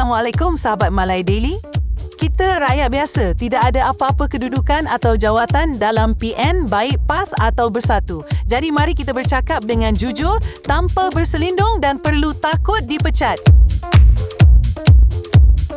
Assalamualaikum sahabat Malay Daily. Kita rakyat biasa, tidak ada apa-apa kedudukan atau jawatan dalam PN baik PAS atau Bersatu. Jadi mari kita bercakap dengan jujur, tanpa berselindung dan perlu takut dipecat.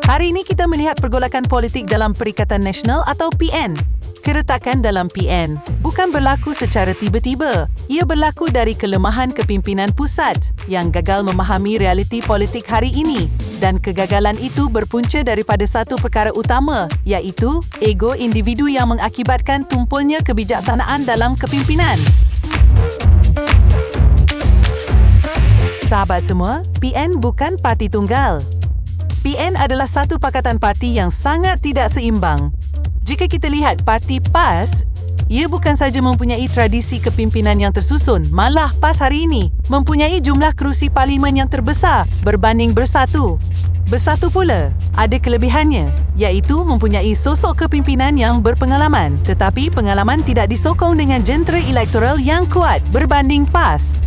Hari ini kita melihat pergolakan politik dalam Perikatan Nasional atau PN. Keretakan dalam PN bukan berlaku secara tiba-tiba. Ia berlaku dari kelemahan kepimpinan pusat yang gagal memahami realiti politik hari ini, dan kegagalan itu berpunca daripada satu perkara utama, iaitu ego individu yang mengakibatkan tumpulnya kebijaksanaan dalam kepimpinan. Sahabat semua, PN bukan parti tunggal. PN adalah satu pakatan parti yang sangat tidak seimbang. Jika kita lihat parti PAS, ia bukan saja mempunyai tradisi kepimpinan yang tersusun, malah PAS hari ini mempunyai jumlah kerusi parlimen yang terbesar berbanding Bersatu. Bersatu pula ada kelebihannya, iaitu mempunyai sosok kepimpinan yang berpengalaman, tetapi pengalaman tidak disokong dengan jentera elektoral yang kuat berbanding PAS.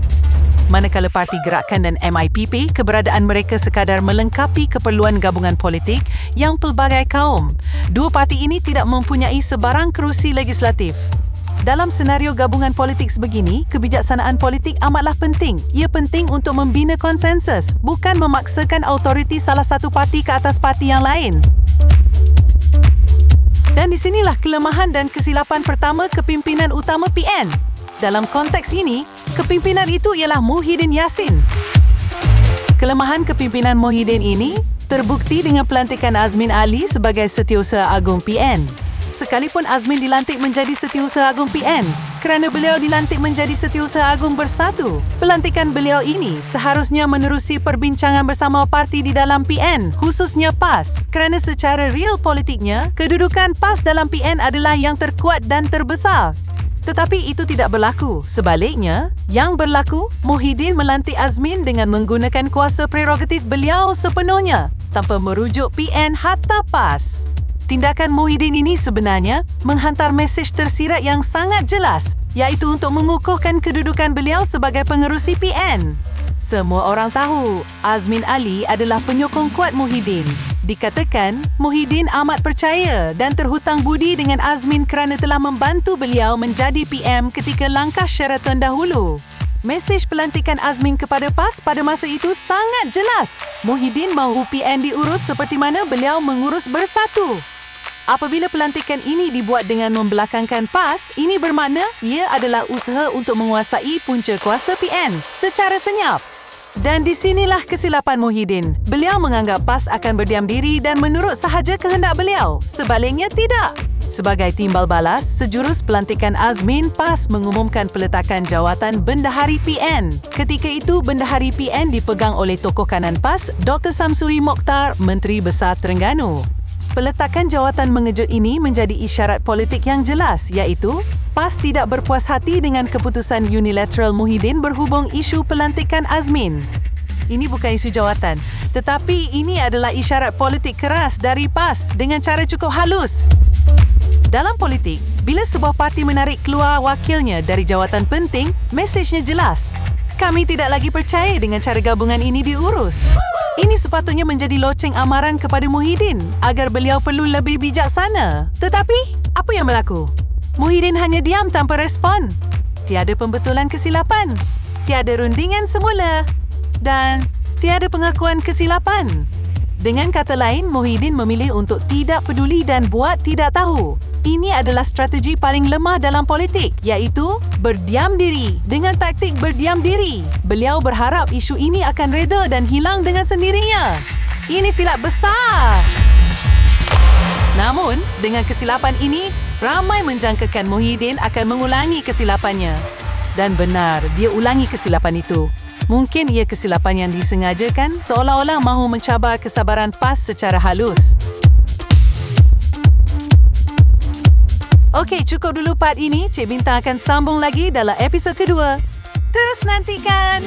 Manakala Parti Gerakan dan MIPP, keberadaan mereka sekadar melengkapi keperluan gabungan politik yang pelbagai kaum. Dua parti ini tidak mempunyai sebarang kerusi legislatif. Dalam senario gabungan politik sebegini, kebijaksanaan politik amatlah penting. Ia penting untuk membina konsensus, bukan memaksakan autoriti salah satu parti ke atas parti yang lain. Dan di sinilah kelemahan dan kesilapan pertama kepimpinan utama PN. Dalam konteks ini, kepimpinan itu ialah Muhyiddin Yassin. Kelemahan kepimpinan Muhyiddin ini terbukti dengan pelantikan Azmin Ali sebagai Setiausaha Agung PN. Sekalipun Azmin dilantik menjadi Setiausaha Agung PN, kerana beliau dilantik menjadi Setiausaha Agung Bersatu, pelantikan beliau ini seharusnya menerusi perbincangan bersama parti di dalam PN, khususnya PAS, kerana secara real politiknya, kedudukan PAS dalam PN adalah yang terkuat dan terbesar. Tetapi itu tidak berlaku. Sebaliknya, yang berlaku, Muhyiddin melantik Azmin dengan menggunakan kuasa prerogatif beliau sepenuhnya, tanpa merujuk PN hatta PAS. Tindakan Muhyiddin ini sebenarnya menghantar mesej tersirat yang sangat jelas, iaitu untuk mengukuhkan kedudukan beliau sebagai pengerusi PN. Semua orang tahu, Azmin Ali adalah penyokong kuat Muhyiddin. Dikatakan, Muhyiddin amat percaya dan terhutang budi dengan Azmin kerana telah membantu beliau menjadi PM ketika langkah Sheraton dahulu. Mesej pelantikan Azmin kepada PAS pada masa itu sangat jelas. Muhyiddin mahu PN diurus seperti mana beliau mengurus Bersatu. Apabila pelantikan ini dibuat dengan membelakangkan PAS, ini bermakna ia adalah usaha untuk menguasai punca kuasa PN secara senyap. Dan di sinilah kesilapan Muhyiddin. Beliau menganggap PAS akan berdiam diri dan menurut sahaja kehendak beliau. Sebaliknya tidak. Sebagai timbal balas, sejurus pelantikan Azmin, PAS mengumumkan peletakan jawatan Bendahari PN. Ketika itu, Bendahari PN dipegang oleh tokoh kanan PAS, Dr. Samsuri Mokhtar, Menteri Besar Terengganu. Peletakan jawatan mengejut ini menjadi isyarat politik yang jelas, iaitu PAS tidak berpuas hati dengan keputusan unilateral Muhyiddin berhubung isu pelantikan Azmin. Ini bukan isu jawatan, tetapi ini adalah isyarat politik keras dari PAS dengan cara cukup halus. Dalam politik, bila sebuah parti menarik keluar wakilnya dari jawatan penting, mesejnya jelas. Kami tidak lagi percaya dengan cara gabungan ini diurus. Ini sepatutnya menjadi loceng amaran kepada Muhyiddin agar beliau perlu lebih bijaksana. Tetapi, apa yang berlaku? Muhyiddin hanya diam tanpa respon. Tiada pembetulan kesilapan. Tiada rundingan semula. Dan tiada pengakuan kesilapan. Dengan kata lain, Muhyiddin memilih untuk tidak peduli dan buat tidak tahu. Ini adalah strategi paling lemah dalam politik, iaitu berdiam diri. Dengan taktik berdiam diri, beliau berharap isu ini akan reda dan hilang dengan sendirinya. Ini silap besar. Namun, dengan kesilapan ini, ramai menjangkakan Muhyiddin akan mengulangi kesilapannya. Dan benar, dia ulangi kesilapan itu. Mungkin ia kesilapan yang disengajakan, seolah-olah mahu mencabar kesabaran PAS secara halus. Okey, cukup dulu part ini. Cik Bintang akan sambung lagi dalam episod kedua. Terus nantikan.